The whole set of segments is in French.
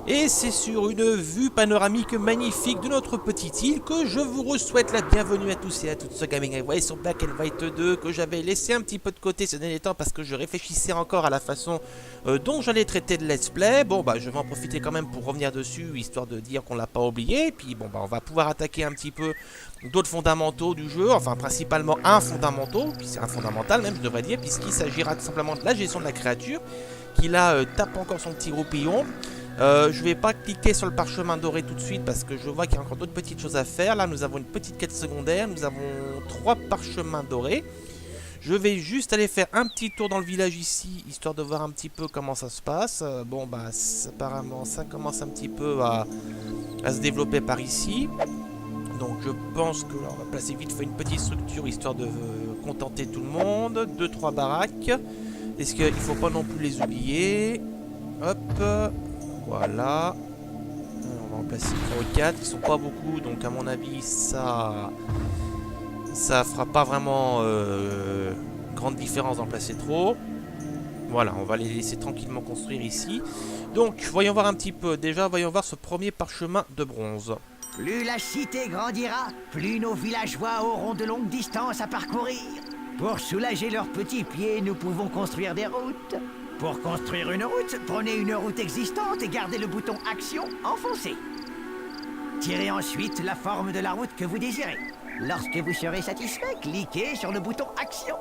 Et c'est sur une vue panoramique magnifique de notre petite île que je vous souhaite la bienvenue à tous et à toutes ce Gaming Away sur Black and White 2 que j'avais laissé un petit peu de côté ces derniers temps parce que je réfléchissais encore à la façon dont j'allais traiter de let's play. Bon bah je vais en profiter quand même pour revenir dessus histoire de dire qu'on l'a pas oublié. Et puis bon bah on va pouvoir attaquer un petit peu d'autres fondamentaux du jeu, enfin principalement un fondamental, puis c'est un fondamental même je devrais dire, puisqu'il s'agira tout simplement de la gestion de la créature, qui là tape encore son petit groupillon. Je vais pas cliquer sur le parchemin doré tout de suite parce que je vois qu'il y a encore d'autres petites choses à faire. Là nous avons une petite quête secondaire, nous avons 3 parchemins dorés. Je vais juste aller faire un petit tour dans le village ici, histoire de voir un petit peu comment ça se passe. Bon bah apparemment ça commence un petit peu à se développer par ici. Donc je pense que là, on va placer vite fait une petite structure histoire de contenter tout le monde. 2-3 baraques. Est-ce qu'il ne faut pas non plus les oublier? Hop. Voilà. On va en placer 3 ou 4. Ils sont pas beaucoup. Donc à mon avis ça fera pas vraiment grande différence d'en placer trop. Voilà, on va les laisser tranquillement construire ici. Donc voyons voir un petit peu. Déjà voyons voir ce premier parchemin de bronze. Plus la cité grandira, plus nos villageois auront de longues distances à parcourir. Pour soulager leurs petits pieds, nous pouvons construire des routes. Pour construire une route, prenez une route existante et gardez le bouton Action enfoncé. Tirez ensuite la forme de la route que vous désirez. Lorsque vous serez satisfait, cliquez sur le bouton Action.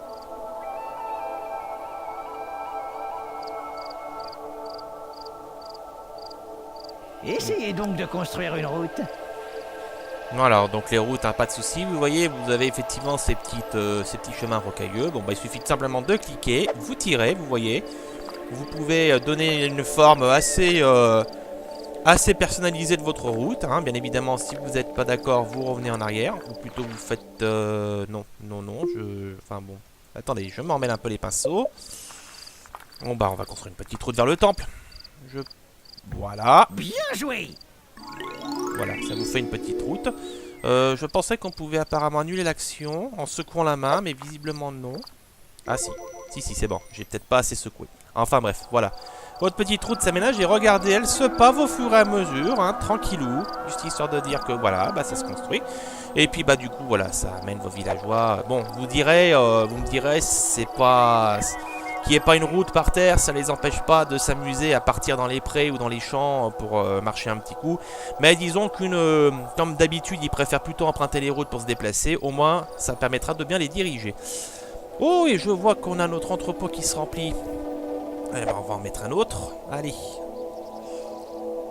Essayez donc de construire une route. Voilà, donc les routes, hein, pas de souci. Vous voyez, vous avez effectivement ces petits chemins rocailleux. Bon, bah, il suffit simplement de cliquer, vous tirez, vous voyez. Vous pouvez donner une forme assez personnalisée de votre route. Hein. Bien évidemment, si vous n'êtes pas d'accord, vous revenez en arrière. Ou plutôt, vous faites... non, Enfin bon, attendez, je m'emmêle un peu les pinceaux. Bon, bah, on va construire une petite route vers le temple. Voilà. Bien joué! Voilà, ça vous fait une petite route. Je pensais qu'on pouvait apparemment annuler l'action en secouant la main, mais visiblement non. Ah si, c'est bon, j'ai peut-être pas assez secoué. Enfin bref, voilà. Votre petite route s'aménage et regardez, elle se pave au fur et à mesure, hein, tranquillou. Juste histoire de dire que voilà, bah ça se construit. Et puis bah du coup, voilà, ça amène vos villageois. Bon, vous me direz, c'est pas... Qu'il n'y ait pas une route par terre, ça les empêche pas de s'amuser à partir dans les prés ou dans les champs pour marcher un petit coup. Mais disons comme d'habitude, ils préfèrent plutôt emprunter les routes pour se déplacer. Au moins, ça permettra de bien les diriger. Oh, et je vois qu'on a notre entrepôt qui se remplit. Allez, bah, on va en mettre un autre. Allez.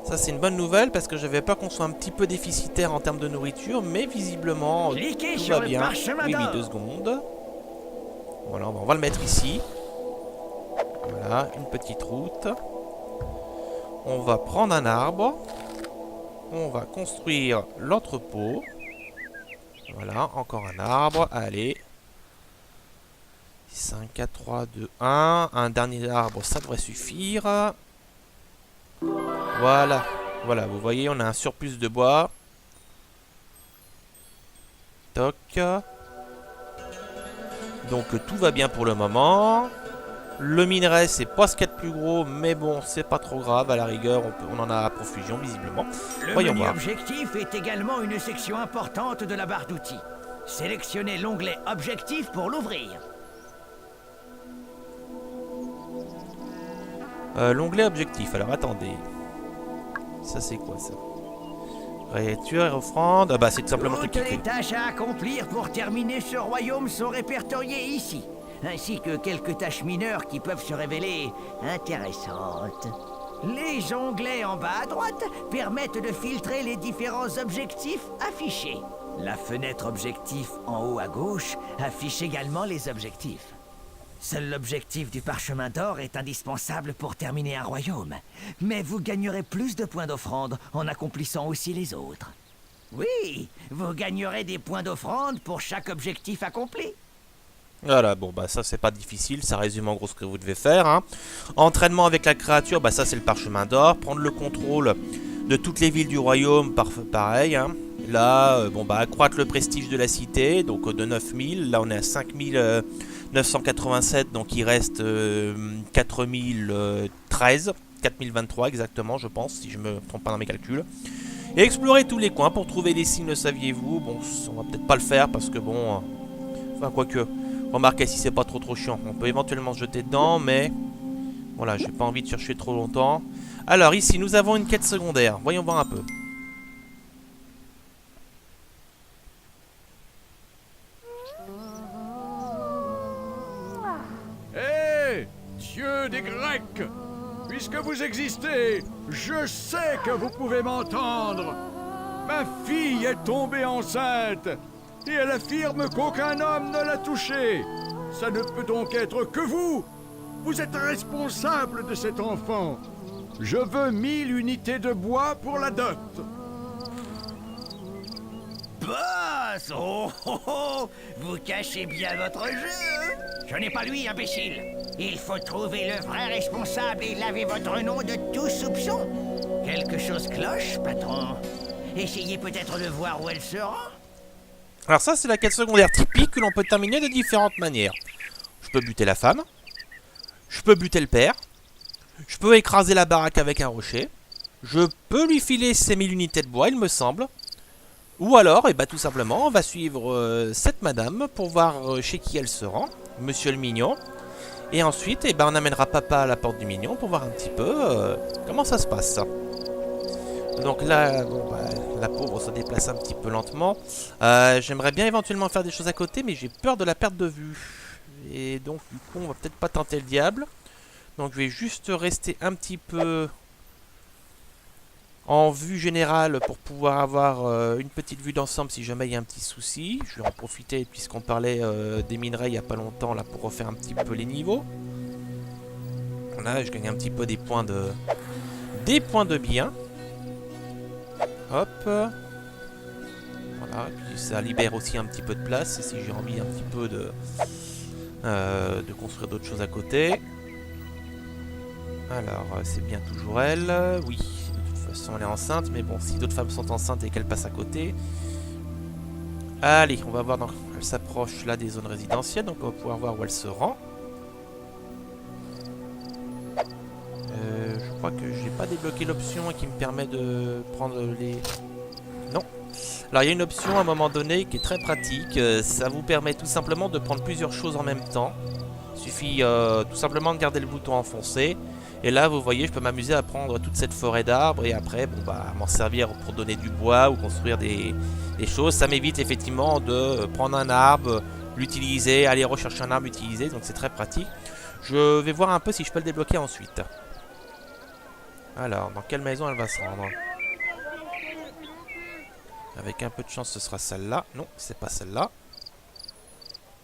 Ça, c'est une bonne nouvelle parce que j'avais peur qu'on soit un petit peu déficitaire en termes de nourriture. Mais visiblement, tout va bien. Oui, 2 secondes. Voilà, on va le mettre ici. Voilà, une petite route. On va prendre un arbre. On va construire l'entrepôt. Voilà, encore un arbre. Allez. 5, 4, 3, 2, 1. Un dernier arbre, ça devrait suffire. Voilà. Voilà, vous voyez, on a un surplus de bois. Toc. Donc tout va bien pour le moment. Le minerai, c'est pas ce qu'il y a de plus gros, mais bon, c'est pas trop grave. À la rigueur, on en a à profusion, visiblement. Le menu objectif est également une section importante de la barre d'outils. Sélectionnez l'onglet Objectif pour l'ouvrir. L'onglet Objectif, alors attendez. Ça, c'est quoi, ça? Rétuer et offrande. Ah bah, c'est tout simplement le truc qui Toutes les fait. tâches à accomplir pour terminer ce royaume sont répertoriées ici. Ainsi que quelques tâches mineures qui peuvent se révéler intéressantes. Les onglets en bas à droite permettent de filtrer les différents objectifs affichés. La fenêtre objectif en haut à gauche affiche également les objectifs. Seul l'objectif du parchemin d'or est indispensable pour terminer un royaume. Mais vous gagnerez plus de points d'offrande en accomplissant aussi les autres. Oui, vous gagnerez des points d'offrande pour chaque objectif accompli. Voilà, bon bah ça c'est pas difficile, ça résume en gros ce que vous devez faire. Hein. Entraînement avec la créature, bah ça c'est le parchemin d'or. Prendre le contrôle de toutes les villes du royaume, pareil. Hein. Là, bon bah accroître le prestige de la cité, donc de 9000. Là on est à 5987, donc il reste 4013. 4023 exactement, je pense, si je me trompe pas dans mes calculs. Et explorer tous les coins pour trouver les signes, le saviez-vous. Bon, on va peut-être pas le faire parce que bon... enfin, quoique, remarquez si c'est pas trop chiant. On peut éventuellement se jeter dedans, mais... voilà, j'ai pas envie de chercher trop longtemps. Alors, ici, nous avons une quête secondaire. Voyons voir un peu. Hé, dieu des Grecs! Puisque vous existez, je sais que vous pouvez m'entendre. Ma fille est tombée enceinte et elle affirme qu'aucun homme ne l'a touchée. Ça ne peut donc être que vous. Vous êtes responsable de cet enfant. Je veux 1000 unités de bois pour la dot. Boss! Oh, vous cachez bien votre jeu, hein? Je n'ai pas lui, imbécile. Il faut trouver le vrai responsable et laver votre nom de tout soupçon. Quelque chose cloche, patron. Essayez peut-être de voir où elle se rend. Alors ça, c'est la quête secondaire typique que l'on peut terminer de différentes manières. Je peux buter la femme. Je peux buter le père. Je peux écraser la baraque avec un rocher. Je peux lui filer ses 1000 unités de bois, il me semble. Ou alors, et tout simplement, on va suivre cette madame pour voir chez qui elle se rend. Monsieur le mignon. Et ensuite, on amènera papa à la porte du mignon pour voir un petit peu comment ça se passe. Donc là, bon, la pauvre se déplace un petit peu lentement. J'aimerais bien éventuellement faire des choses à côté, mais j'ai peur de la perte de vue. Et donc, du coup, on va peut-être pas tenter le diable. Donc, je vais juste rester un petit peu en vue générale pour pouvoir avoir une petite vue d'ensemble si jamais il y a un petit souci. Je vais en profiter puisqu'on parlait des minerais il n'y a pas longtemps là pour refaire un petit peu les niveaux. Là, je gagne un petit peu des points de bien. Hop. Voilà, et puis ça libère aussi un petit peu de place si j'ai envie un petit peu de construire d'autres choses à côté. Alors, c'est bien toujours elle. Oui, de toute façon elle est enceinte, mais bon, si d'autres femmes sont enceintes et qu'elles passent à côté. Allez, on va voir, elle s'approche là des zones résidentielles, donc on va pouvoir voir où elle se rend. Je crois que j'ai pas débloqué l'option qui me permet de prendre les... Non. Alors il y a une option à un moment donné qui est très pratique. Ça vous permet tout simplement de prendre plusieurs choses en même temps. Il suffit tout simplement de garder le bouton enfoncé. Et là vous voyez, je peux m'amuser à prendre toute cette forêt d'arbres et après m'en servir pour donner du bois ou construire des choses. Ça m'évite effectivement de prendre un arbre, l'utiliser, aller rechercher un arbre, l'utiliser. Donc c'est très pratique. Je vais voir un peu si je peux le débloquer ensuite. Alors, dans quelle maison elle va se rendre? Avec un peu de chance, ce sera celle-là. Non, c'est pas celle-là.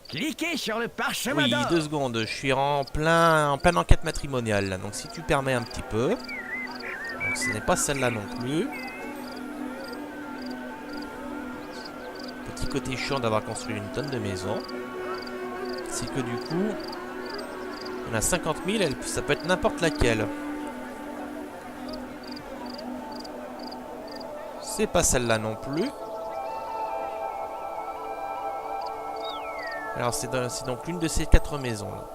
Cliquez sur le parchemin Oui, d'or. 2 secondes. Je suis en pleine enquête matrimoniale. Donc, si tu permets un petit peu. Donc, ce n'est pas celle-là non plus. Petit côté chiant d'avoir construit une tonne de maisons. C'est que du coup, on a 50 000. Ça peut être n'importe laquelle. C'est pas celle-là non plus. Alors c'est donc l'une de ces 4 maisons là.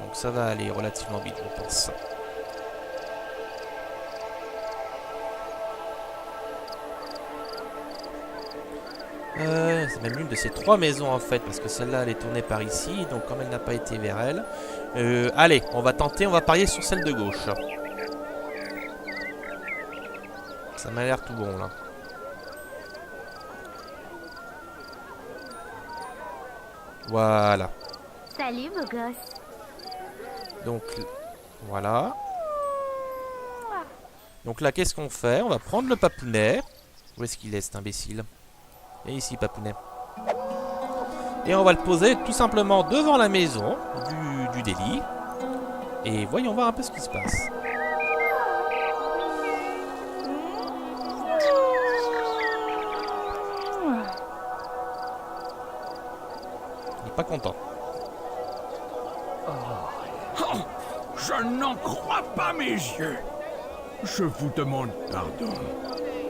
Donc ça va aller relativement vite je pense. C'est même l'une de ces 3 maisons en fait. Parce que celle-là elle est tournée par ici. Donc comme elle n'a pas été vers elle. Allez, on va tenter, on va parier sur celle de gauche. Ça m'a l'air tout bon là. Voilà. Salut, beau gosse. Donc, voilà. Donc là, qu'est-ce qu'on fait? On va prendre le papounet. Où est-ce qu'il est, cet imbécile? Et ici, papounet. Et on va le poser tout simplement devant la maison du délit. Et voyons voir un peu ce qui se passe. Pas content. Oh, je n'en crois pas mes yeux. Je vous demande pardon.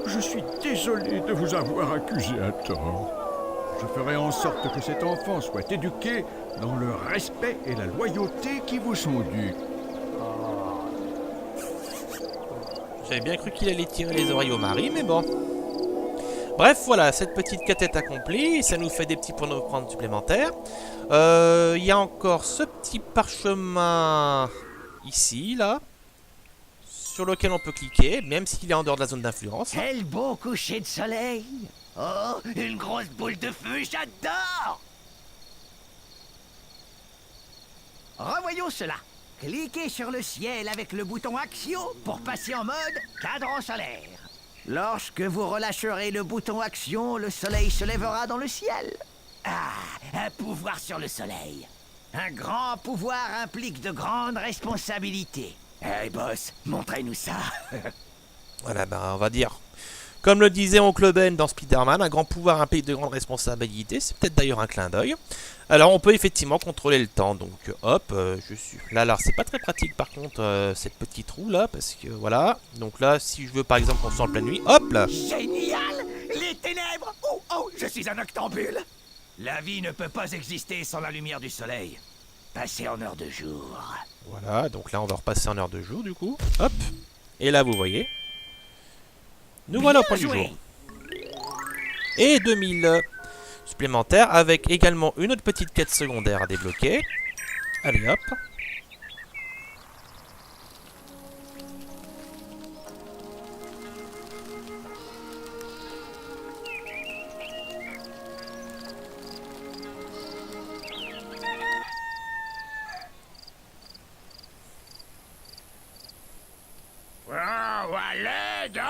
Je suis désolé de vous avoir accusé à tort. Je ferai en sorte que cet enfant soit éduqué dans le respect et la loyauté qui vous sont dus. J'avais bien cru qu'il allait tirer les oreilles au mari, mais bon. Bref, voilà, cette petite quête est accomplie. Ça nous fait des petits points de prendre supplémentaires. Il y a encore ce petit parchemin ici, là, sur lequel on peut cliquer, même s'il est en dehors de la zone d'influence. Quel beau coucher de soleil! Oh, une grosse boule de feu, j'adore! Revoyons cela. Cliquez sur le ciel avec le bouton Action pour passer en mode cadran solaire. Lorsque vous relâcherez le bouton Action, le soleil se lèvera dans le ciel. Ah, un pouvoir sur le soleil. Un grand pouvoir implique de grandes responsabilités. Hey boss, montrez-nous ça. Voilà, ben on va dire. Comme le disait Oncle Ben dans Spider-Man, un grand pouvoir implique de grandes responsabilités. C'est peut-être d'ailleurs un clin d'œil. Alors on peut effectivement contrôler le temps. Donc hop, je suis là. Alors c'est pas très pratique par contre cette petite roue là, parce que voilà. Donc là, si je veux par exemple qu'on soit en pleine nuit, hop là. Génial! Les ténèbres! Oh, oh, je suis un octambule! La vie ne peut pas exister sans la lumière du soleil. Passez en heure de jour. Voilà, donc là on va repasser en heure de jour du coup. Hop. Et là vous voyez. Nous voilà au point du jour. Et 2000 supplémentaires avec également une autre petite quête secondaire à débloquer. Allez hop. Oh, à l'aide!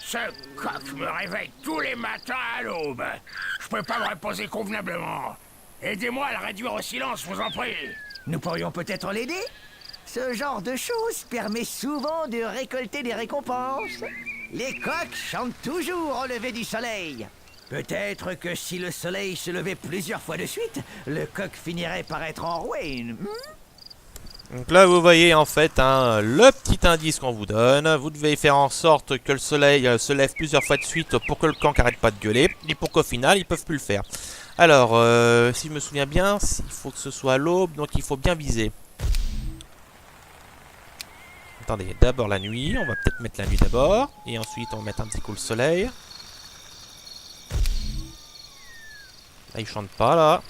Ce coq me réveille tous les matins à l'aube. Je peux pas me reposer convenablement. Aidez-moi à le réduire au silence, je vous en prie. Nous pourrions peut-être l'aider? Ce genre de choses permet souvent de récolter des récompenses. Les coqs chantent toujours au lever du soleil. Peut-être que si le soleil se levait plusieurs fois de suite, le coq finirait par être enroué. Donc là vous voyez en fait le petit indice qu'on vous donne. Vous devez faire en sorte que le soleil se lève plusieurs fois de suite pour que le camp n'arrête pas de gueuler. Et pour qu'au final ils peuvent plus le faire. Alors si je me souviens bien, il faut que ce soit à l'aube, donc il faut bien viser. Attendez, d'abord la nuit, on va peut-être mettre la nuit d'abord. Et ensuite on va mettre un petit coup le soleil. Là il chante pas là.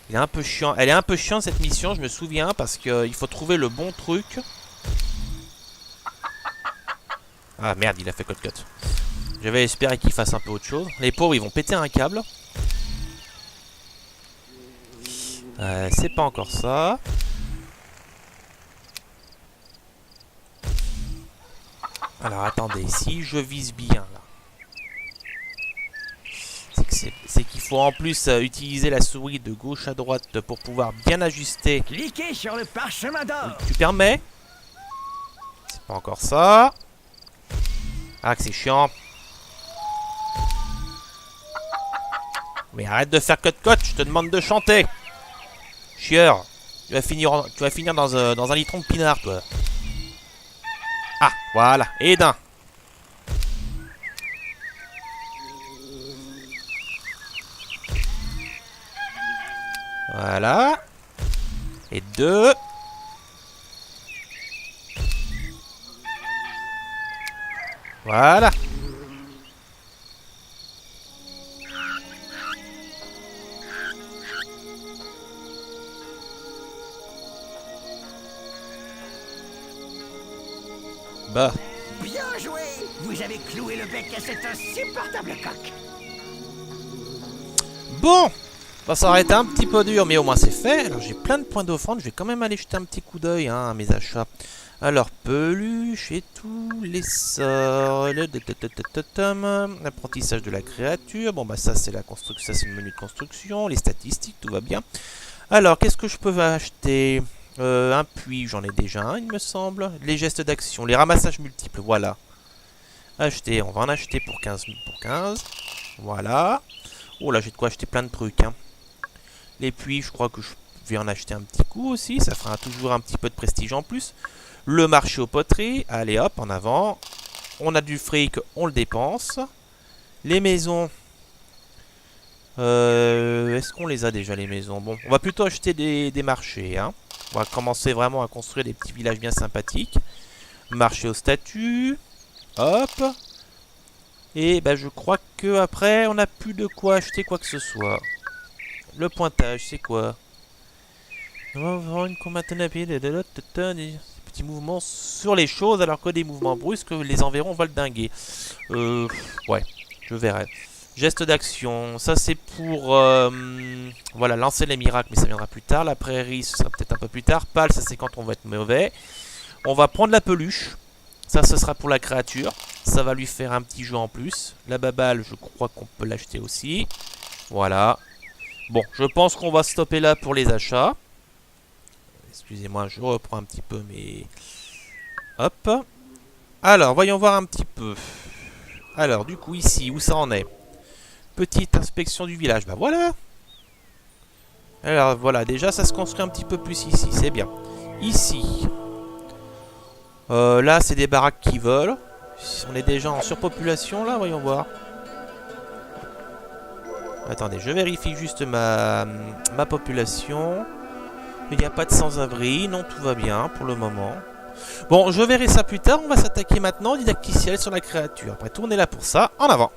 Il est un peu chiant. Elle est un peu chiante cette mission, je me souviens, parce qu'il faut trouver le bon truc. Ah merde, il a fait cut. J'avais espéré qu'il fasse un peu autre chose. Les pauvres, ils vont péter un câble. C'est pas encore ça. Alors attendez, si je vise bien là. C'est qu'il faut en plus utiliser la souris de gauche à droite pour pouvoir bien ajuster. Cliquez sur le parchemin d'or. Tu permets? C'est pas encore ça. Ah que c'est chiant. Mais arrête de faire cut-cut, je te demande de chanter. Chieur. Tu vas finir dans un litron de pinard, toi. Ah, voilà. Et d'un. Voilà. Et deux. Voilà. Bah. Bien joué! Vous avez cloué le bec à cet insupportable coq. Bon. Bah, ça aurait été un petit peu dur, mais au moins c'est fait. Alors j'ai plein de points d'offrande. Je vais quand même aller jeter un petit coup d'œil à mes achats. Alors, peluche et tous les sorts. L'apprentissage de la créature. Bon, bah ça c'est la construction, ça c'est le menu de construction. Les statistiques, tout va bien. Alors, qu'est-ce que je peux acheter? Un puits, j'en ai déjà un, il me semble. Les gestes d'action, les ramassages multiples, voilà. Acheter, on va en acheter pour 15 000 pour 15. Voilà. Oh là, j'ai de quoi acheter plein de trucs. Hein. Les puits, je crois que je vais en acheter un petit coup aussi. Ça fera toujours un petit peu de prestige en plus. Le marché aux poteries, allez hop, en avant. On a du fric, on le dépense. Les maisons. Est-ce qu'on les a déjà les maisons? Bon, on va plutôt acheter des marchés. Hein. On va commencer vraiment à construire des petits villages bien sympathiques. Marcher au statut. Hop. Et bah je crois que après on n'a plus de quoi acheter quoi que ce soit. Le pointage, c'est quoi? On va voir une combattante à pied, des petits mouvements sur les choses, alors que des mouvements brusques, les environs vont le dinguer. Ouais, je verrai. Geste d'action, ça c'est pour voilà, lancer les miracles, mais ça viendra plus tard. La prairie, ce sera peut-être un peu plus tard. Pâle, ça c'est quand on va être mauvais. On va prendre la peluche. Ça, ce sera pour la créature. Ça va lui faire un petit jeu en plus. La babale, je crois qu'on peut l'acheter aussi. Voilà. Bon, je pense qu'on va stopper là pour les achats. Excusez-moi, je reprends un petit peu, mais... Hop. Alors, voyons voir un petit peu. Alors, du coup, ici, où ça en est? Petite inspection du village. Bah voilà. Alors, voilà, déjà, ça se construit un petit peu plus ici. C'est bien. Ici. Là, c'est des baraques qui volent. On est déjà en surpopulation, là. Voyons voir. Attendez, je vérifie juste ma population. Il n'y a pas de sans-abri. Non, tout va bien pour le moment. Bon, je verrai ça plus tard. On va s'attaquer maintenant au didacticiel sur la créature. Après tout, on est là pour ça. En avant.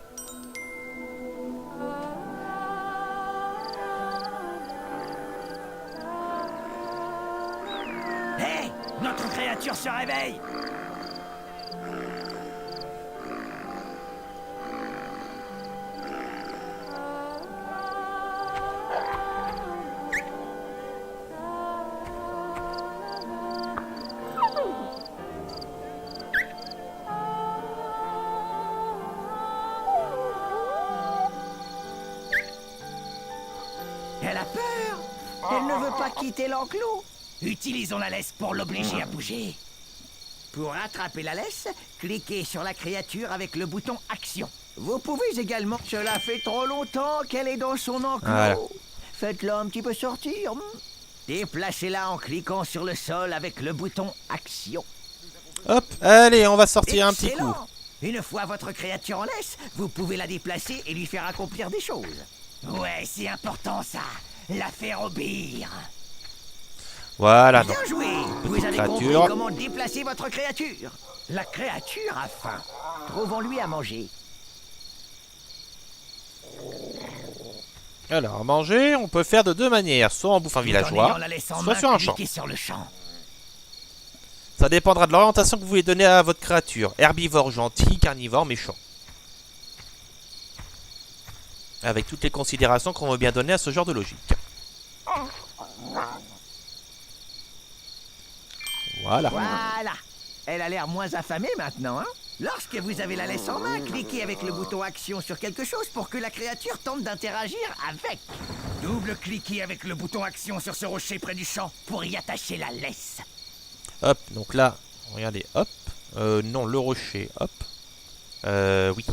Hé, notre créature se réveille. Elle a peur. Elle ne veut pas quitter l'enclos. Utilisons la laisse pour l'obliger à bouger. Pour attraper la laisse, cliquez sur la créature avec le bouton Action. Vous pouvez également... Cela fait trop longtemps qu'elle est dans son enclos. Voilà. Faites-la un petit peu sortir. Déplacez-la en cliquant sur le sol avec le bouton Action. Hop, allez, on va sortir un petit coup. Excellent. Une fois votre créature en laisse, vous pouvez la déplacer et lui faire accomplir des choses. Ouais, c'est important ça. La faire obéir. Voilà, donc. Bien joué. Vous avez compris Créature. comment déplacer votre créature. La créature a faim. Trouvons-lui à manger. Alors, manger, on peut faire de deux manières. Soit en bouffe un Tout en villageois, ayant la laisse en soit main, sur un champ. cliquez sur le champ. Ça dépendra de l'orientation que vous voulez donner à votre créature. Herbivore gentil, carnivore méchant. Avec toutes les considérations qu'on veut bien donner à ce genre de logique. Voilà. Voilà. Elle a l'air moins affamée maintenant, hein? Lorsque vous avez la laisse en main, cliquez avec le bouton Action sur quelque chose pour que la créature tente d'interagir avec. Double-cliquez avec le bouton Action sur ce rocher près du champ pour y attacher la laisse. Hop, donc là, regardez, hop. Non, le rocher, hop. Oui.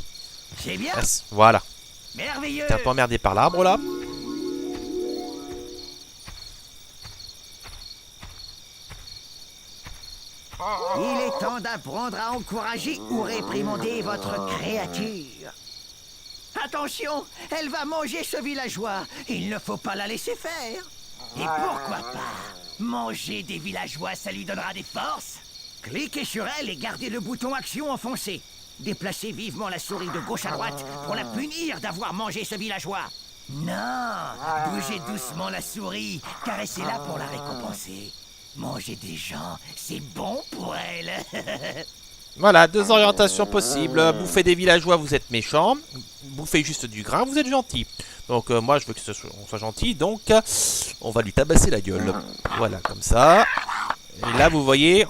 C'est bien. Yes, voilà. Merveilleux. T'es un peu emmerdé par l'arbre là. Il est temps d'apprendre à encourager ou réprimander votre créature. Attention, elle va manger ce villageois. Il ne faut pas la laisser faire. Et pourquoi pas manger des villageois, ça lui donnera des forces. Cliquez sur elle et gardez le bouton Action enfoncé. Déplacez vivement la souris de gauche à droite pour la punir d'avoir mangé ce villageois. Non, bougez doucement la souris, caressez-la pour la récompenser. Manger des gens, c'est bon pour elle. Voilà, deux orientations possibles. Bouffer des villageois, vous êtes méchant. Bouffer juste du grain, vous êtes gentil. Donc moi, je veux qu'on soit gentil, donc on va lui tabasser la gueule. Voilà, comme ça. Et là, vous voyez,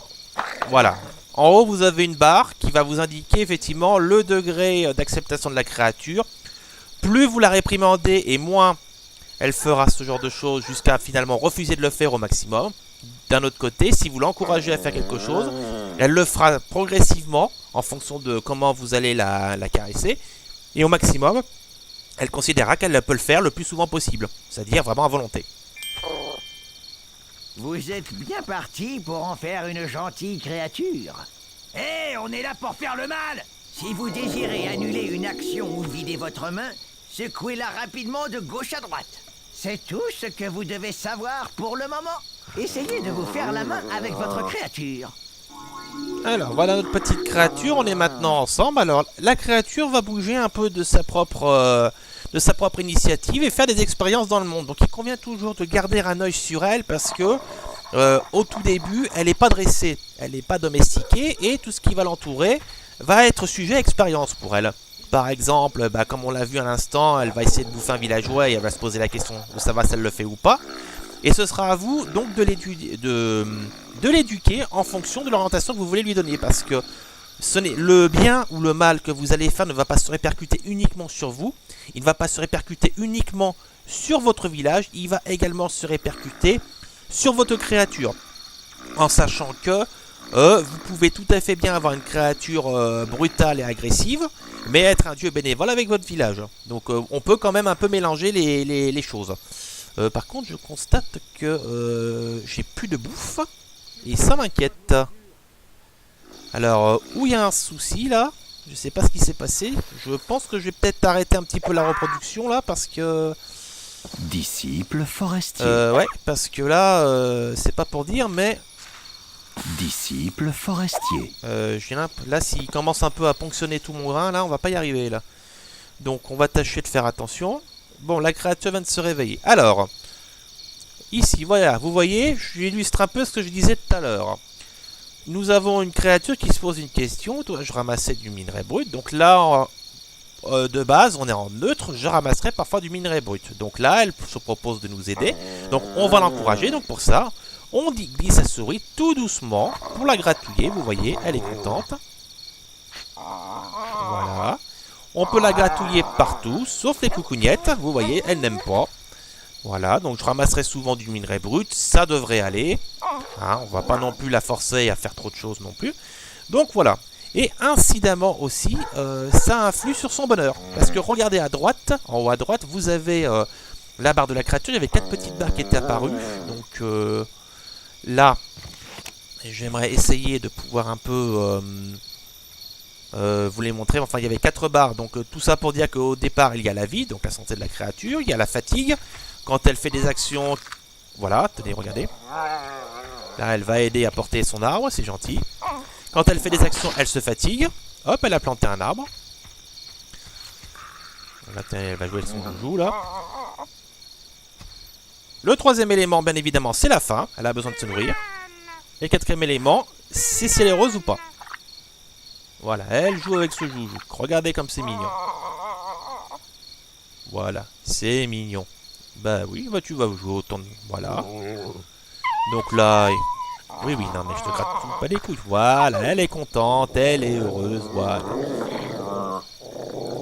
voilà. En haut, vous avez une barre qui va vous indiquer effectivement le degré d'acceptation de la créature. Plus vous la réprimandez et moins elle fera ce genre de choses jusqu'à finalement refuser de le faire au maximum. D'un autre côté, si vous l'encouragez à faire quelque chose, elle le fera progressivement en fonction de comment vous allez la caresser. Et au maximum, elle considérera qu'elle peut le faire le plus souvent possible. C'est-à-dire vraiment à volonté. Vous êtes bien parti pour en faire une gentille créature. Hé, on est là pour faire le mal. Si vous désirez annuler une action ou vider votre main, secouez-la rapidement de gauche à droite. C'est tout ce que vous devez savoir pour le moment. Essayez de vous faire la main avec votre créature. Alors, voilà notre petite créature. On est maintenant ensemble. Alors, la créature va bouger un peu de sa propre initiative et faire des expériences dans le monde. Donc, il convient toujours de garder un œil sur elle parce que, au tout début, elle n'est pas dressée, elle n'est pas domestiquée et tout ce qui va l'entourer va être sujet à expérience pour elle. Par exemple, comme on l'a vu à l'instant, elle va essayer de bouffer un villageois et elle va se poser la question de savoir si elle le fait ou pas. Et ce sera à vous donc de l'éduquer en fonction de l'orientation que vous voulez lui donner. Parce que le bien ou le mal que vous allez faire ne va pas se répercuter uniquement sur vous. Il ne va pas se répercuter uniquement sur votre village. Il va également se répercuter sur votre créature. En sachant que vous pouvez tout à fait bien avoir une créature brutale et agressive, mais être un dieu bénévole avec votre village. Donc on peut quand même un peu mélanger les choses. Par contre, je constate que j'ai plus de bouffe, et ça m'inquiète. Alors, où il y a un souci là? Je sais pas ce qui s'est passé. Je pense que je vais peut-être arrêter un petit peu la reproduction là, parce que... Disciple forestier. Ouais, parce que là, c'est pas pour dire, mais... Disciple forestier. Là, s'il commence un peu à ponctionner tout mon grain, là, on va pas y arriver, là. Donc, on va tâcher de faire attention. Bon, la créature vient de se réveiller. Alors, ici, voilà, vous voyez, j'illustre un peu ce que je disais tout à l'heure. Nous avons une créature qui se pose une question. Dois-je ramasser du minerai brut? Donc là, de base, on est en neutre. Je ramasserai parfois du minerai brut. Donc là, elle se propose de nous aider. Donc, on va l'encourager. Donc, pour ça... on glisse sa souris tout doucement pour la gratouiller. Vous voyez, elle est contente. Voilà. On peut la gratouiller partout, sauf les coucougnettes. Vous voyez, elle n'aime pas. Voilà, donc je ramasserai souvent du minerai brut. Ça devrait aller. Hein, on va pas non plus la forcer à faire trop de choses non plus. Donc voilà. Et incidemment aussi, ça influe sur son bonheur. Parce que regardez à droite, en haut à droite, vous avez la barre de la créature. Il y avait 4 petites barres qui étaient apparues. Donc... là, j'aimerais essayer de pouvoir un peu vous les montrer. Enfin, il y avait 4 barres. Donc, tout ça pour dire qu'au départ, il y a la vie, donc la santé de la créature. Il y a la fatigue. Quand elle fait des actions... Voilà, tenez, regardez. Là, elle va aider à porter son arbre, c'est gentil. Quand elle fait des actions, elle se fatigue. Hop, elle a planté un arbre. Là, elle va jouer avec son joujou, là. Le troisième élément, bien évidemment, c'est la faim. Elle a besoin de se nourrir. Et le quatrième élément, c'est si elle est heureuse ou pas. Voilà, elle joue avec ce joujou. Regardez comme c'est mignon. Voilà, c'est mignon. Bah oui, bah tu vas jouer autant de... Voilà. Donc là... Oui, non, mais je te gratte pas les couilles. Voilà, elle est contente, elle est heureuse, voilà.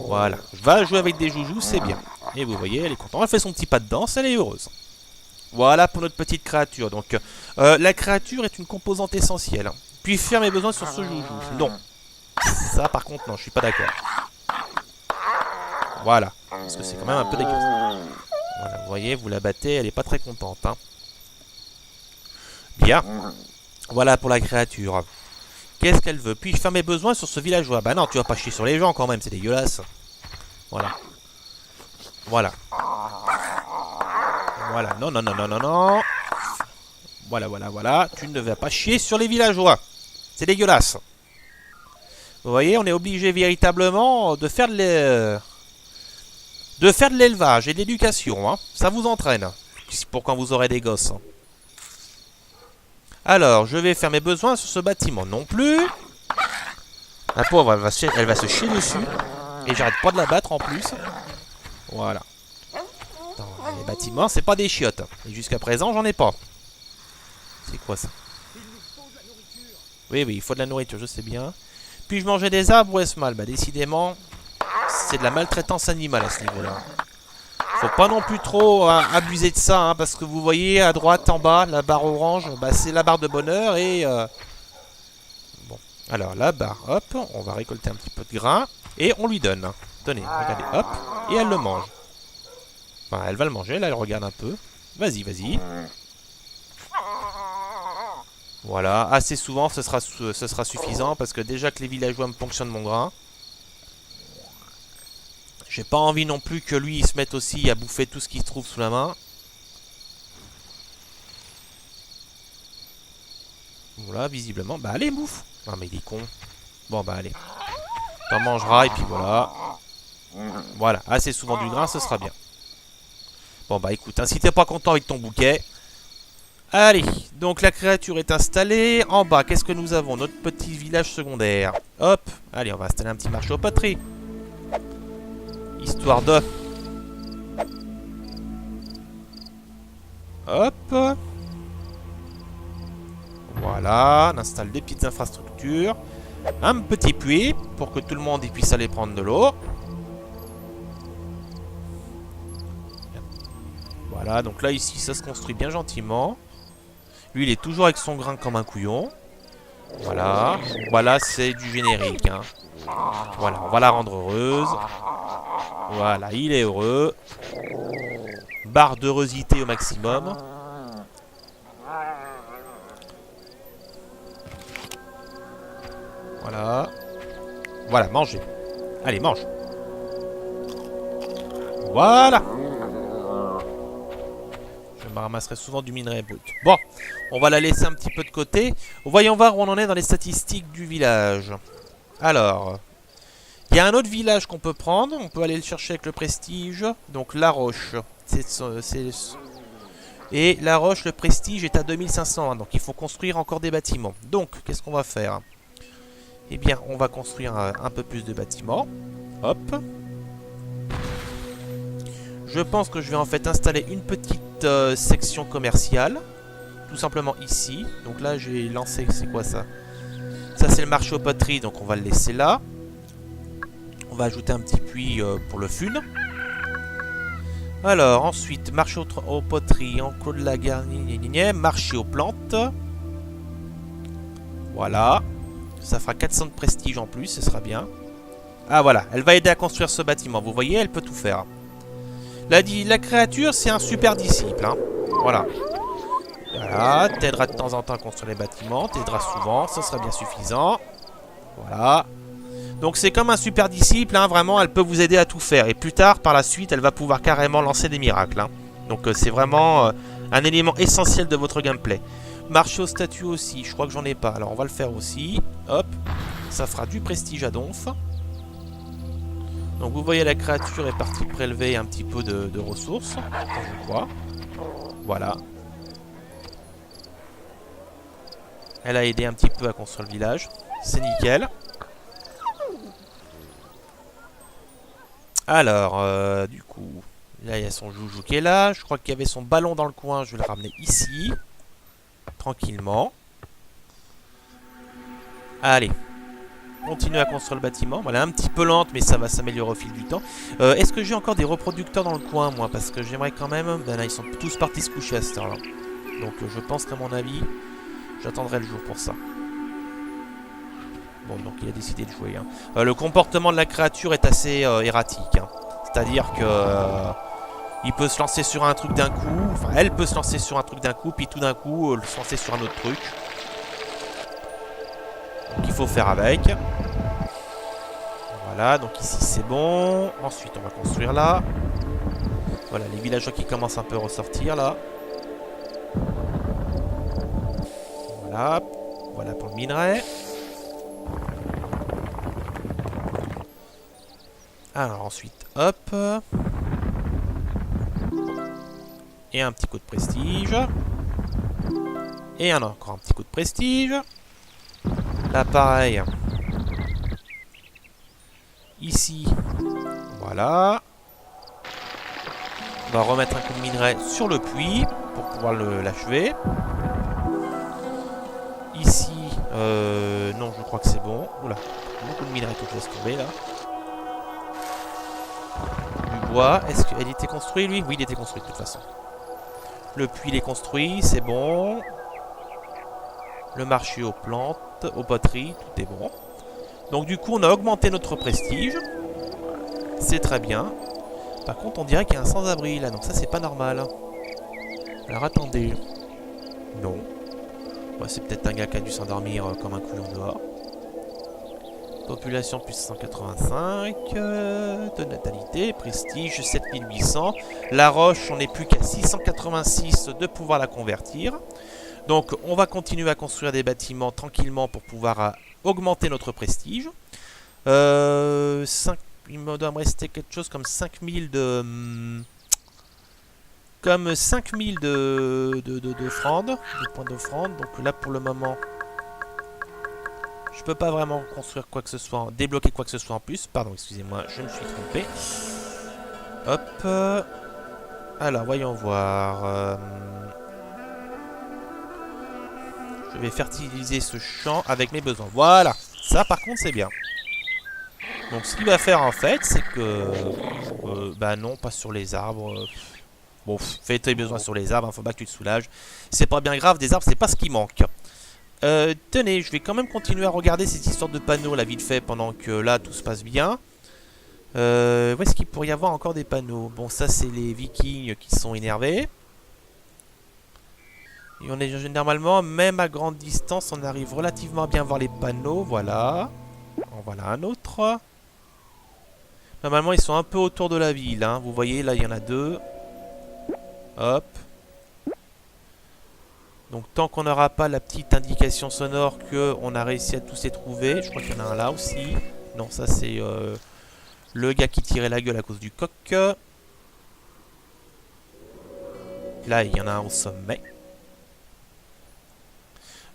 Voilà, va jouer avec des joujous, c'est bien. Et vous voyez, elle est contente. Elle fait son petit pas de danse, elle est heureuse. Voilà pour notre petite créature. Donc, la créature est une composante essentielle. Puis faire mes besoins sur ce joujou. Non. Ça, par contre, non, je suis pas d'accord. Voilà. Parce que c'est quand même un peu dégueulasse. Voilà, vous voyez, vous la battez, elle est pas très contente. Hein. Bien. Voilà pour la créature. Qu'est-ce qu'elle veut? Puis-je faire mes besoins sur ce villageois? Bah non, tu vas pas chier sur les gens quand même, c'est dégueulasse. Voilà. Voilà. Voilà, non. Voilà. Tu ne vas pas chier sur les villageois. C'est dégueulasse. Vous voyez, on est obligé véritablement de faire de l'élevage et de l'éducation. Hein. Ça vous entraîne. Pour quand vous aurez des gosses. Alors, je vais faire mes besoins sur ce bâtiment. Non plus. La pauvre, elle va se chier dessus. Et j'arrête pas de la battre en plus. Voilà. Les bâtiments, c'est pas des chiottes. Et jusqu'à présent, j'en ai pas. C'est quoi ça? Oui, il faut de la nourriture, je sais bien. Puis-je manger des arbres ou est-ce mal? Bah décidément, c'est de la maltraitance animale à ce niveau-là. Faut pas non plus trop abuser de ça, hein, parce que vous voyez à droite, en bas, la barre orange, bah, c'est la barre de bonheur et... Bon, alors la barre, hop, on va récolter un petit peu de grain et on lui donne. Tenez, regardez, hop, et elle le mange. Enfin, elle va le manger, là, elle regarde un peu. Vas-y. Voilà, assez souvent, ce sera suffisant, parce que déjà que les villageois me ponctionnent mon grain. J'ai pas envie non plus que lui, il se mette aussi à bouffer tout ce qu'il se trouve sous la main. Voilà, visiblement. Bah allez, bouffe. Non mais il est con. Bon bah allez. T'en mangeras et puis voilà. Voilà, assez souvent du grain, ce sera bien. Bon bah écoute, hein, si t'es pas content avec ton bouquet... Allez, donc la créature est installée. En bas, qu'est-ce que nous avons? Notre petit village secondaire. Hop, allez, on va installer un petit marché aux poteries. Histoire de... Hop. Voilà, on installe des petites infrastructures. Un petit puits pour que tout le monde y puisse aller prendre de l'eau. Voilà, donc là ici ça se construit bien gentiment. Lui il est toujours avec son grain comme un couillon. Voilà, voilà c'est du générique. Hein. Voilà, on va la rendre heureuse. Voilà, il est heureux. Barre d'heurosité au maximum. Voilà. Voilà, mangez. Allez, mange. Voilà. Je me ramasserai souvent du minerai brut. Bon, on va la laisser un petit peu de côté. Voyons voir où on en est dans les statistiques du village. Alors, il y a un autre village qu'on peut prendre. On peut aller le chercher avec le prestige. Donc, La Roche. Et La Roche, le prestige est à 2500. Donc, il faut construire encore des bâtiments. Donc, qu'est-ce qu'on va faire? Eh bien, on va construire un peu plus de bâtiments. Hop. Je pense que je vais en fait installer une petite section commerciale. Tout simplement ici. Donc là, j'ai lancé... C'est quoi ça? Ça, c'est le marché aux poteries. Donc, on va le laisser là. On va ajouter un petit puits pour le fun. Alors, ensuite, marché aux poteries. Enclos de la gare. Marché aux plantes. Voilà. Ça fera 400 de prestige en plus, ce sera bien. Ah voilà, elle va aider à construire ce bâtiment. Vous voyez, elle peut tout faire. La créature, c'est un super disciple. Hein. Voilà. Voilà, t'aideras de temps en temps à construire les bâtiments. T'aideras souvent, ce sera bien suffisant. Voilà. Donc c'est comme un super disciple, hein, vraiment, elle peut vous aider à tout faire. Et plus tard, par la suite, elle va pouvoir carrément lancer des miracles. Hein. Donc c'est vraiment un élément essentiel de votre gameplay. Marché aux statues aussi, je crois que j'en ai pas. Alors on va le faire aussi. Hop, ça fera du prestige à donf. Donc vous voyez la créature est partie prélever un petit peu de ressources. Je crois. Voilà. Elle a aidé un petit peu à construire le village. C'est nickel. Alors, du coup, là il y a son joujou qui est là. Je crois qu'il y avait son ballon dans le coin. Je vais le ramener ici. Tranquillement. Allez. Continue à construire le bâtiment. Voilà, un petit peu lente, mais ça va s'améliorer au fil du temps. Est-ce que j'ai encore des reproducteurs dans le coin, moi? Parce que j'aimerais quand même... Ben là, ils sont tous partis se coucher à cette heure-là. Donc, je pense qu'à mon avis, j'attendrai le jour pour ça. Bon, donc il a décidé de jouer. Hein. Le comportement de la créature est assez erratique. Hein. C'est-à-dire que... il peut se lancer sur un truc d'un coup. Enfin, elle peut se lancer sur un truc d'un coup, puis tout d'un coup, se lancer sur un autre truc. Donc il faut faire avec. Voilà, donc ici c'est bon. Ensuite, on va construire là. Voilà, les villageois qui commencent un peu à ressortir là. Voilà. Voilà pour le minerai. Alors ensuite, hop. Et un petit coup de prestige. Et encore un petit coup de prestige. Là pareil. Ici. Voilà. On va remettre un coup de minerai sur le puits pour pouvoir l'achever. Ici. Non, je crois que c'est bon. Oula. Beaucoup de minerai que je laisse tomber là. Du bois. Est-ce qu'il était construit lui? Oui, il était construit de toute façon. Le puits il est construit, c'est bon. Le marché aux plantes, aux poteries, tout est bon. Donc du coup, on a augmenté notre prestige. C'est très bien. Par contre, on dirait qu'il y a un sans-abri là, donc ça c'est pas normal. Alors attendez. Non. Ouais, c'est peut-être un gars qui a dû s'endormir comme un couillon dehors. Population plus 185, de natalité, prestige 7800. La roche, on n'est plus qu'à 686 de pouvoir la convertir. Donc on va continuer à construire des bâtiments tranquillement pour pouvoir augmenter notre prestige. Il me doit me rester quelque chose comme 5000 de... Comme 5000 d'offrandes, de points d'offrande. Donc là pour le moment, je peux pas vraiment construire quoi que ce soit, débloquer quoi que ce soit en plus. Pardon, excusez-moi, je me suis trompé. Hop. Alors voyons voir. Je vais fertiliser ce champ avec mes besoins. Voilà, ça par contre c'est bien. Donc ce qu'il va faire en fait, c'est que... bah non, pas sur les arbres. Bon, fais tes besoins sur les arbres, hein, faut pas que tu te soulages. C'est pas bien grave, des arbres c'est pas ce qui manque. Tenez, je vais quand même continuer à regarder cette histoire de panneaux là vite fait pendant que là tout se passe bien. Où est-ce qu'il pourrait y avoir encore des panneaux? Bon, ça c'est les vikings qui sont énervés. Et on est généralement, même à grande distance, on arrive relativement à bien voir les panneaux. Voilà. En voilà un autre. Normalement, ils sont un peu autour de la ville. Hein. Vous voyez, là, il y en a deux. Hop. Donc, tant qu'on n'aura pas la petite indication sonore qu'on a réussi à tous les trouver. Je crois qu'il y en a un là aussi. Non, ça, c'est le gars qui tirait la gueule à cause du coq. Là, il y en a un au sommet.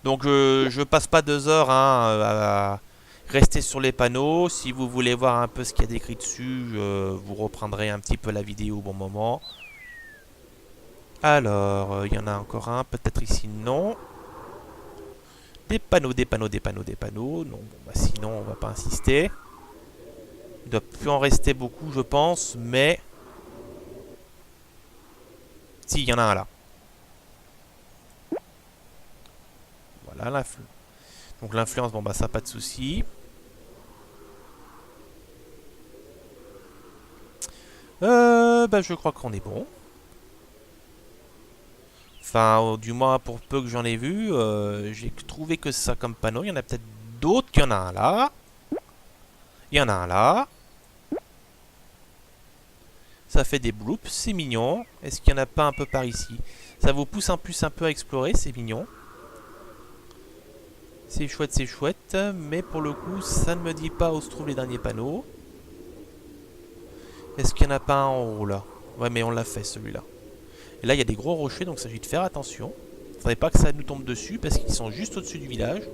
Donc je passe pas 2 heures hein, à rester sur les panneaux. Si vous voulez voir un peu ce qu'il y a décrit dessus, vous reprendrez un petit peu la vidéo au bon moment. Alors, il y en a encore un, peut-être ici, non. Des panneaux, des panneaux, des panneaux, des panneaux. Non, bon, bah, sinon on va pas insister. Il doit plus en rester beaucoup, je pense, mais... Si, il y en a un là. Voilà, l'influence. Donc l'influence, bon bah ça, pas de souci. Bah je crois qu'on est bon. Enfin, du moins pour peu que j'en ai vu, j'ai trouvé que ça comme panneau. Il y en a peut-être d'autres. Il y en a un là. Il y en a un là. Ça fait des bloops, c'est mignon. Est-ce qu'il n'y en a pas un peu par ici? Ça vous pousse en plus un peu à explorer, c'est mignon. C'est chouette, mais pour le coup, ça ne me dit pas où se trouvent les derniers panneaux. Est-ce qu'il n'y en a pas un en haut, là? Ouais, mais on l'a fait, celui-là. Et là, il y a des gros rochers, donc il s'agit de faire attention. Il ne faudrait pas que ça nous tombe dessus, parce qu'ils sont juste au-dessus du village.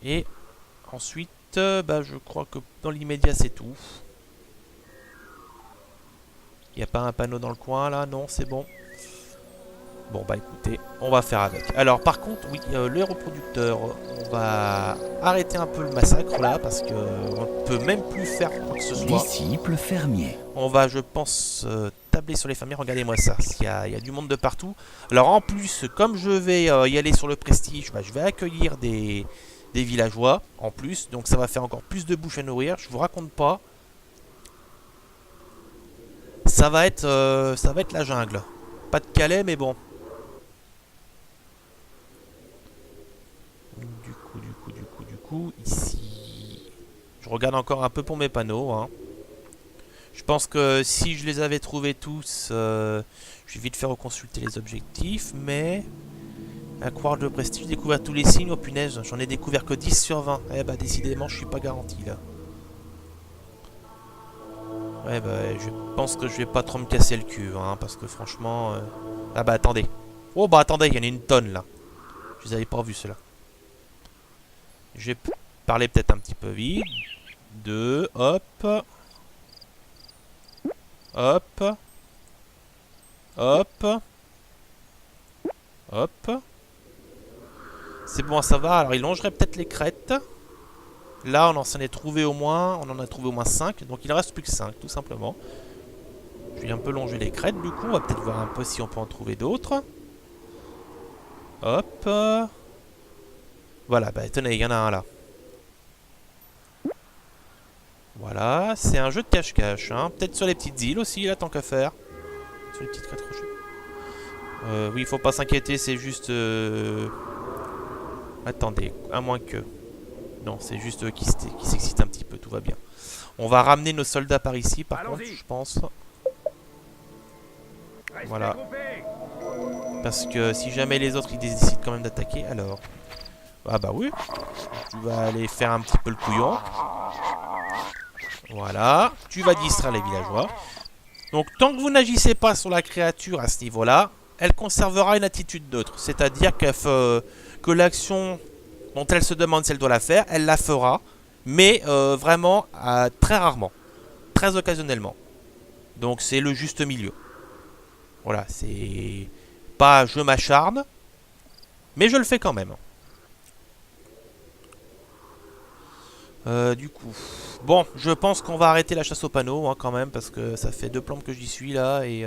Et ensuite, bah, je crois que dans l'immédiat, c'est tout. Il n'y a pas un panneau dans le coin, là? Non, c'est bon. Bon bah écoutez, on va faire avec. Alors par contre, oui, le reproducteur, on va arrêter un peu le massacre là, parce que on ne peut même plus faire quoi que ce soit. Disciple fermier. On va, je pense, tabler sur les fermiers. Regardez-moi ça, il y a du monde de partout. Alors en plus, comme je vais y aller sur le prestige, bah, je vais accueillir des villageois en plus. Donc ça va faire encore plus de bouches à nourrir, je vous raconte pas. Ça va être la jungle. Pas de Calais, mais bon. Du coup, ici... Je regarde encore un peu pour mes panneaux. Hein. Je pense que si je les avais trouvés tous, je vais vite faire reconsulter les objectifs, mais... À croire de prestige, découvert tous les signes, oh punaise, j'en ai découvert que 10 sur 20. Eh bah décidément, je suis pas garanti là. Ouais bah, je pense que je vais pas trop me casser le cul, hein, parce que franchement... Ah bah attendez. Oh bah attendez, il y en a une tonne là. Je les avais pas vus ceux-là. Je vais parler peut-être un petit peu vite. 2, hop. Hop. Hop. Hop. C'est bon à savoir. Alors il longerait peut-être les crêtes. Là on en s'en est trouvé au moins. On en a trouvé au moins 5. Donc il ne reste plus que 5 tout simplement. Je vais un peu longer les crêtes du coup. On va peut-être voir un peu si on peut en trouver d'autres. Hop. Voilà, bah tenez, il y en a un là. Voilà, c'est un jeu de cache-cache. Hein. Peut-être sur les petites îles aussi, là, tant qu'à faire. Sur les petites crêtes rocheuses. Oui, il faut pas s'inquiéter, c'est juste... Attendez, à moins que... Non, c'est juste eux qui s'excitent un petit peu, tout va bien. On va ramener nos soldats par ici, par contre, je pense. Voilà. Parce que si jamais les autres ils décident quand même d'attaquer, alors... Ah bah oui. Tu vas aller faire un petit peu le couillon. Voilà. Tu vas distraire les villageois. Donc tant que vous n'agissez pas sur la créature à ce niveau-là, elle conservera une attitude neutre. C'est-à-dire que l'action dont elle se demande si elle doit la faire, elle la fera. Mais vraiment très rarement. Très occasionnellement. Donc c'est le juste milieu. Voilà, c'est pas je m'acharne, mais je le fais quand même. Du coup, bon, je pense qu'on va arrêter la chasse au panneau hein, quand même, parce que ça fait 2 plombes que j'y suis là, et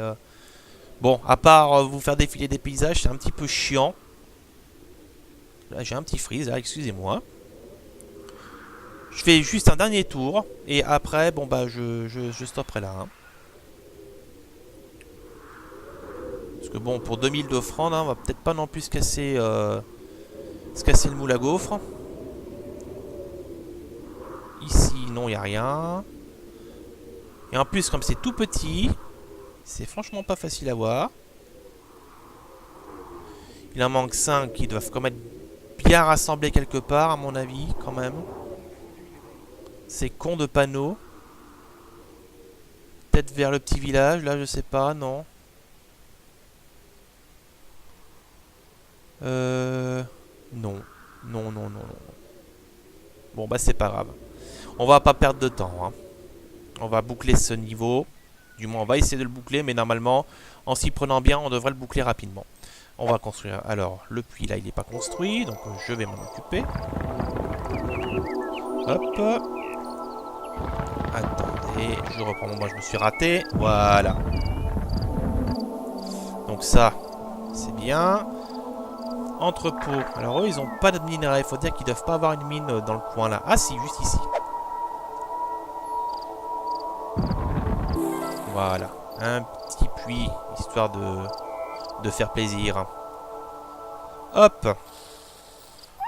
bon, à part vous faire défiler des paysages, c'est un petit peu chiant. Là, j'ai un petit freeze, là, excusez-moi. Je fais juste un dernier tour, et après, bon bah, je stopperai là. Hein. Parce que bon, pour 2000 d'offrandes, hein, on va peut-être pas non plus se casser le moule à gaufre. Ici, non, il n'y a rien. Et en plus, comme c'est tout petit, c'est franchement pas facile à voir. Il en manque 5 qui doivent quand même être bien rassemblés quelque part, à mon avis, quand même. C'est con de panneaux. Peut-être vers le petit village, là, je sais pas, non. Non. Non, non, non, non. Bon, bah, c'est pas grave. On va pas perdre de temps. Hein. On va boucler ce niveau. Du moins, on va essayer de le boucler, mais normalement, en s'y prenant bien, on devrait le boucler rapidement. On va construire. Alors, le puits, là, il n'est pas construit, donc je vais m'en occuper. Hop. Attendez, je reprends mon... Moi, je me suis raté. Voilà. Donc ça, c'est bien. Entrepôt. Alors eux, ils n'ont pas de minerai. Il faut dire qu'ils ne doivent pas avoir une mine dans le coin, là. Ah si, juste ici. Voilà. Un petit puits, histoire de faire plaisir. Hop.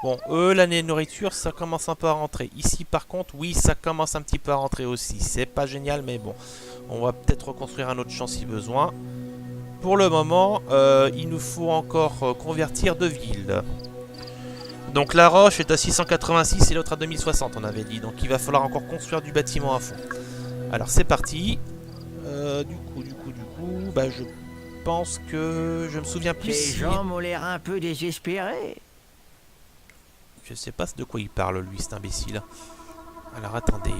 Bon, eux, l'année de nourriture, ça commence un peu à rentrer. Ici, par contre, oui, ça commence un petit peu à rentrer aussi. C'est pas génial, mais bon. On va peut-être reconstruire un autre champ si besoin. Pour le moment, il nous faut encore convertir 2 villes. Donc la roche est à 686 et l'autre à 2060, on avait dit. Donc il va falloir encore construire du bâtiment à fond. Alors c'est parti. Du coup, bah je pense que... Je me souviens plus Les si... gens m'ont l'air un peu désespérés. Je sais pas de quoi il parle, lui, cet imbécile. Alors attendez...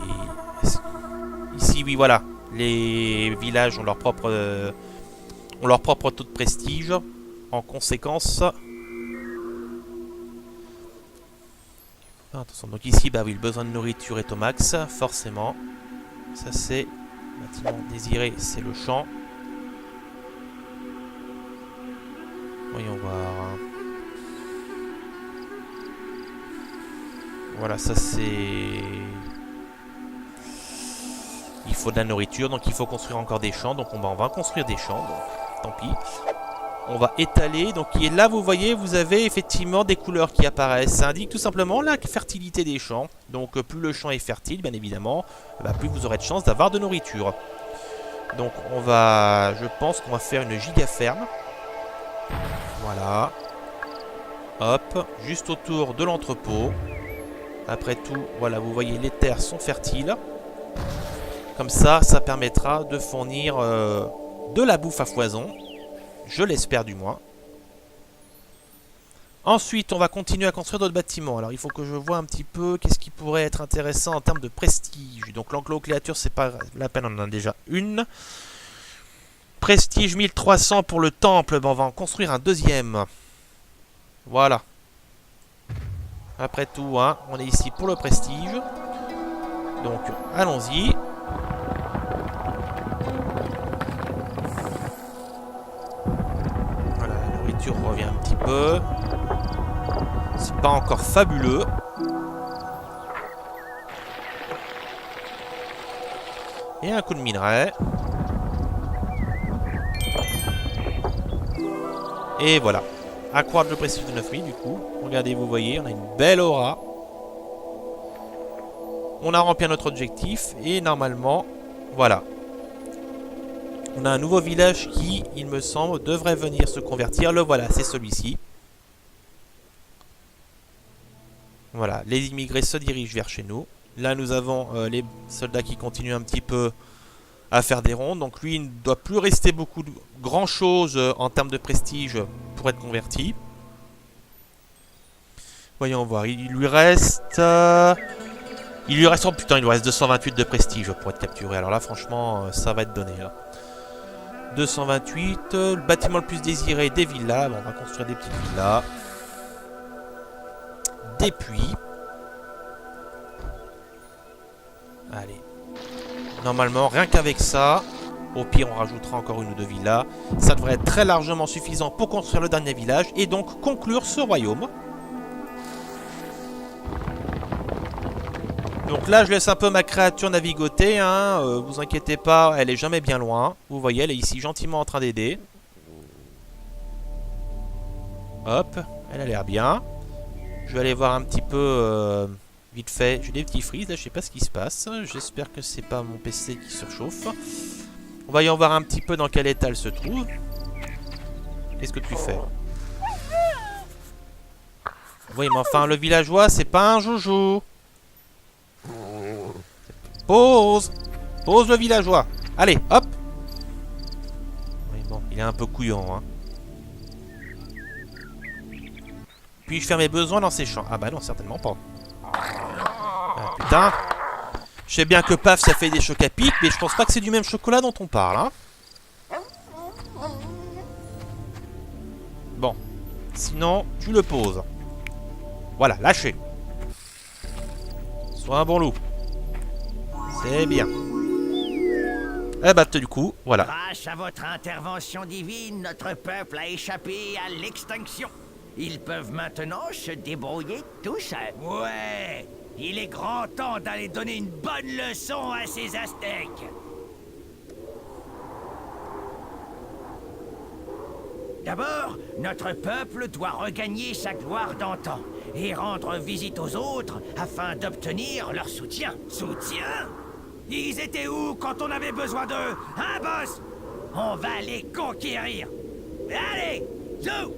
Ici, oui, voilà. Les villages ont leur propre taux de prestige. En conséquence... Attention, donc ici, bah oui, le besoin de nourriture est au max, forcément. Ça, c'est... Bâtiment désiré, c'est le champ. Voyons voir. Voilà, ça c'est... Il faut de la nourriture, donc il faut construire encore des champs. Donc on va construire des champs, donc tant pis. On va étaler, donc et là vous voyez, vous avez effectivement des couleurs qui apparaissent. Ça indique tout simplement la fertilité des champs. Donc plus le champ est fertile, bien évidemment, bah, plus vous aurez de chances d'avoir de nourriture. Donc je pense qu'on va faire une giga ferme. Voilà. Hop, juste autour de l'entrepôt. Après tout, voilà, vous voyez, les terres sont fertiles. Comme ça, ça permettra de fournir de la bouffe à foison. Je l'espère du moins. Ensuite, on va continuer à construire d'autres bâtiments. Alors, il faut que je vois un petit peu qu'est-ce qui pourrait être intéressant en termes de prestige. Donc, l'enclos-créature, c'est pas la peine, on en a déjà une. Prestige 1300 pour le temple. Ben, on va en construire un deuxième. Voilà. Après tout, hein, on est ici pour le prestige. Donc, allons-y. Voilà, la nourriture revient un petit peu. C'est pas encore fabuleux. Et un coup de minerai. Et voilà. Accroître le prestige de 9000 du coup. Regardez, vous voyez, on a une belle aura. On a rempli notre objectif. Et normalement, voilà. On a un nouveau village qui, il me semble, devrait venir se convertir. Le voilà, c'est celui-ci. Voilà, les immigrés se dirigent vers chez nous. Là, nous avons les soldats qui continuent un petit peu à faire des rondes. Donc lui, il ne doit plus rester beaucoup de grand-chose en termes de prestige pour être converti. Voyons voir, il lui reste... oh putain, il lui reste 228 de prestige pour être capturé. Alors là, franchement, ça va être donné. Là. 228, le bâtiment le plus désiré des villas. Bon, on va construire des petites villas. Des puits. Allez. Normalement, rien qu'avec ça, au pire, on rajoutera encore une ou deux villas. Ça devrait être très largement suffisant pour construire le dernier village et donc conclure ce royaume. Donc là, je laisse un peu ma créature navigoter, hein. Vous inquiétez pas, elle est jamais bien loin. Vous voyez, elle est ici gentiment en train d'aider. Hop, elle a l'air bien. Je vais aller voir un petit peu vite fait. J'ai des petits freezes, là, je sais pas ce qui se passe. J'espère que c'est pas mon PC qui surchauffe. On va y en voir un petit peu dans quel état elle se trouve. Qu'est-ce que tu fais? Oui, mais enfin, le villageois, c'est pas un joujou. Pause. Pause le villageois. Allez, hop. Oui, bon, il est un peu couillant, hein. Puis-je faire mes besoins dans ces champs? Ah bah non, certainement pas. Ah, putain. Je sais bien que paf, ça fait des chocs à pic, mais je pense pas que c'est du même chocolat dont on parle, hein. Bon. Sinon, tu le poses. Voilà, lâchez. Sois un bon loup. C'est bien. Eh bah, du coup, voilà. Grâce à votre intervention divine, notre peuple a échappé à l'extinction. Ils peuvent maintenant se débrouiller tout seuls. Ouais, il est grand temps d'aller donner une bonne leçon à ces Aztèques. D'abord, notre peuple doit regagner sa gloire d'antan et rendre visite aux autres afin d'obtenir leur soutien. Soutien? Ils étaient où quand on avait besoin d'eux? Hein, boss? On va les conquérir. Allez, zou!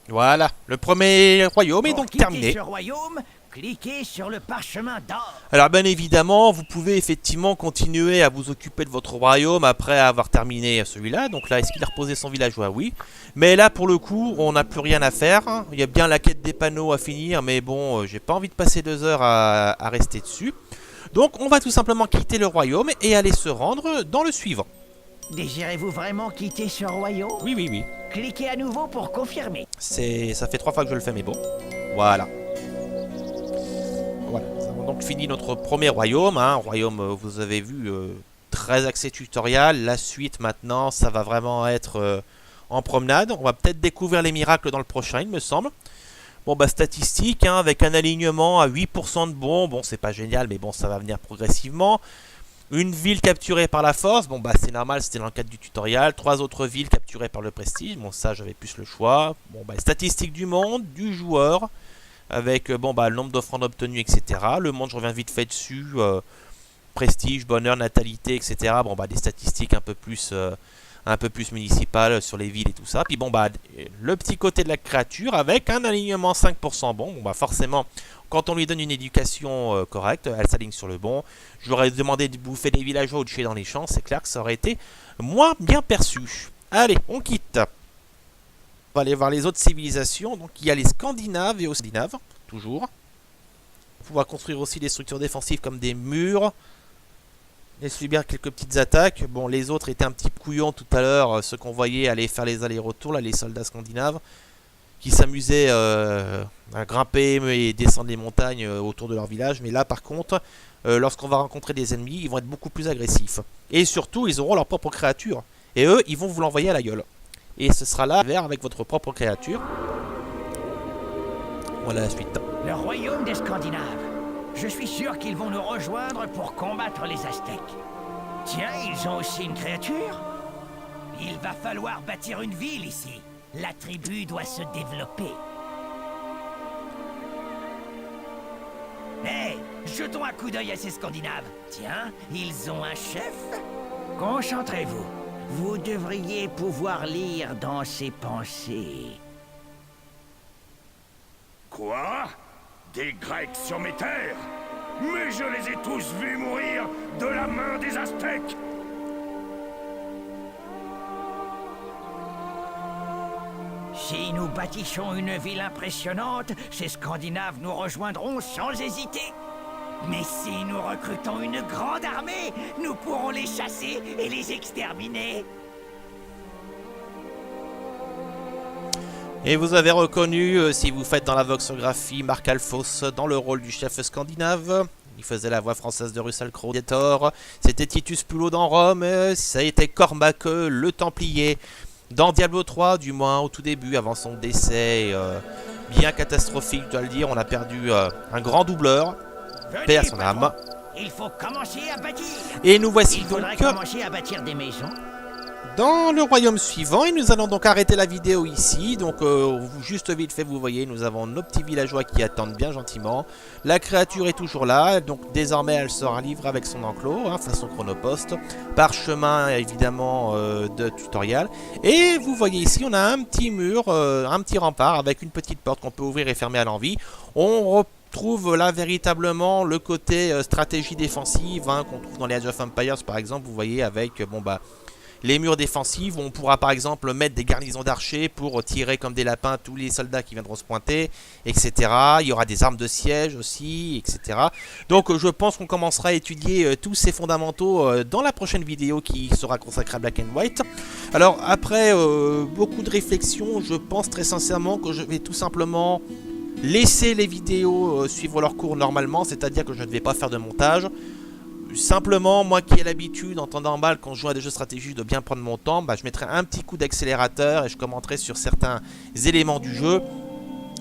Voilà, le premier royaume est donc terminé. Pour quitter ce royaume, cliquez sur le parchemin d'or. Alors bien évidemment, vous pouvez effectivement continuer à vous occuper de votre royaume après avoir terminé celui-là. Donc là, est-ce qu'il a reposé son villageois? Oui. Mais là, pour le coup, on n'a plus rien à faire. Il y a bien la quête des panneaux à finir, mais bon, j'ai pas envie de passer 2 heures à rester dessus. Donc on va tout simplement quitter le royaume et aller se rendre dans le suivant. Désirez-vous vraiment quitter ce royaume? Oui, oui, oui. Cliquez à nouveau pour confirmer. Ça fait 3 fois que je le fais, mais bon. Voilà. Voilà, nous avons donc fini notre premier royaume. Hein. Royaume, vous avez vu, très axé tutoriel. La suite, maintenant, ça va vraiment être en promenade. On va peut-être découvrir les miracles dans le prochain, il me semble. Bon, bah, statistique, hein, avec un alignement à 8% de bons. Bon, c'est pas génial, mais bon, ça va venir progressivement. Une ville capturée par la force, bon bah c'est normal, c'était dans le cadre du tutoriel. 3 autres villes capturées par le prestige, bon ça j'avais plus le choix. Bon bah statistiques du monde, du joueur, avec bon bah le nombre d'offrandes obtenues, etc. Le monde, je reviens vite fait dessus, prestige, bonheur, natalité, etc. Bon bah des statistiques un peu plus municipales sur les villes et tout ça. Puis bon bah le petit côté de la créature avec un alignement 5% bon bah forcément... Quand on lui donne une éducation correcte, elle s'aligne sur le bon. Je lui aurais demandé de bouffer des villageois ou de chier dans les champs. C'est clair que ça aurait été moins bien perçu. Allez, on quitte. On va aller voir les autres civilisations. Donc il y a les Scandinaves et aux Scandinaves, toujours. On va pouvoir construire aussi des structures défensives comme des murs. Et subir quelques petites attaques. Bon, les autres étaient un petit couillons tout à l'heure. Ceux qu'on voyait aller faire les allers-retours, là, les soldats scandinaves. Qui s'amusaient à grimper et descendre les montagnes autour de leur village. Mais là, par contre, lorsqu'on va rencontrer des ennemis, ils vont être beaucoup plus agressifs. Et surtout, ils auront leur propre créature. Et eux, ils vont vous l'envoyer à la gueule. Et ce sera là, avec votre propre créature. Voilà la suite. Le royaume des Scandinaves. Je suis sûr qu'ils vont nous rejoindre pour combattre les Aztèques. Tiens, ils ont aussi une créature. Il va falloir bâtir une ville ici. La tribu doit se développer. Hé, Jetons un coup d'œil à ces Scandinaves. Tiens, ils ont un chef. Concentrez-vous. Vous devriez pouvoir lire dans ses pensées. Quoi? Des Grecs sur mes terres? Mais je les ai tous vus mourir de la main des Aztèques! Si nous bâtissons une ville impressionnante, ces Scandinaves nous rejoindront sans hésiter. Mais si nous recrutons une grande armée, nous pourrons les chasser et les exterminer. Et vous avez reconnu, si vous faites dans la voxographie, Marc Alphos dans le rôle du chef scandinave. Il faisait la voix française de Russell Crowe. C'était Titus Pullo dans Rome. Ça a été Cormac le Templier dans Diablo 3, du moins au tout début, avant son décès bien catastrophique, je dois le dire. On a perdu un grand doubleur. Paix à son âme. Il faut commencer à bâtir. Et nous voici Il donc faudrait commencer à bâtir des maisons. dans le royaume suivant. Et nous allons donc arrêter la vidéo ici. Donc juste vite fait, vous voyez, nous avons nos petits villageois qui attendent bien gentiment. La créature est toujours là. Donc désormais, elle sera livrée avec son enclos, façon chronopost. Par-chemin, évidemment, de tutoriel. Et vous voyez ici, on a un petit mur, un petit rempart avec une petite porte qu'on peut ouvrir et fermer à l'envie. On retrouve là véritablement le côté stratégie défensive qu'on trouve dans les Age of Empires par exemple. Vous voyez avec les murs défensifs où on pourra par exemple mettre des garnisons d'archers pour tirer comme des lapins tous les soldats qui viendront se pointer, etc. Il y aura des armes de siège aussi, etc. Donc je pense qu'on commencera à étudier tous ces fondamentaux dans la prochaine vidéo qui sera consacrée à Black and White. Alors après beaucoup de réflexions, je pense très sincèrement que je vais tout simplement laisser les vidéos suivre leur cours normalement, c'est-à-dire que je ne vais pas faire de montage. Simplement, moi qui ai l'habitude, en temps normal, quand je joue à des jeux stratégiques, de bien prendre mon temps, je mettrai un petit coup d'accélérateur et je commenterai sur certains éléments du jeu,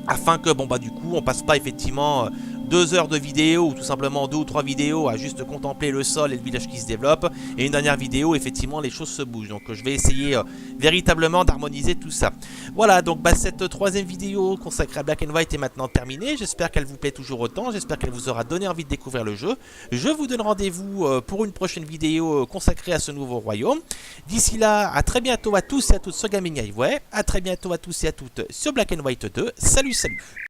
afin que, du coup, on passe pas effectivement 2 heures de vidéo, ou tout simplement 2 ou 3 vidéos à juste contempler le sol et le village qui se développe, et une dernière vidéo, effectivement, les choses se bougent. Donc je vais essayer véritablement d'harmoniser tout ça. Voilà, donc cette 3e vidéo consacrée à Black and White est maintenant terminée. J'espère qu'elle vous plaît toujours autant, j'espère qu'elle vous aura donné envie de découvrir le jeu. Je vous donne rendez-vous pour une prochaine vidéo consacrée à ce nouveau royaume. D'ici là, à très bientôt à tous et à toutes sur Gaming Highway, à très bientôt à tous et à toutes sur Black and White 2. Salut, salut!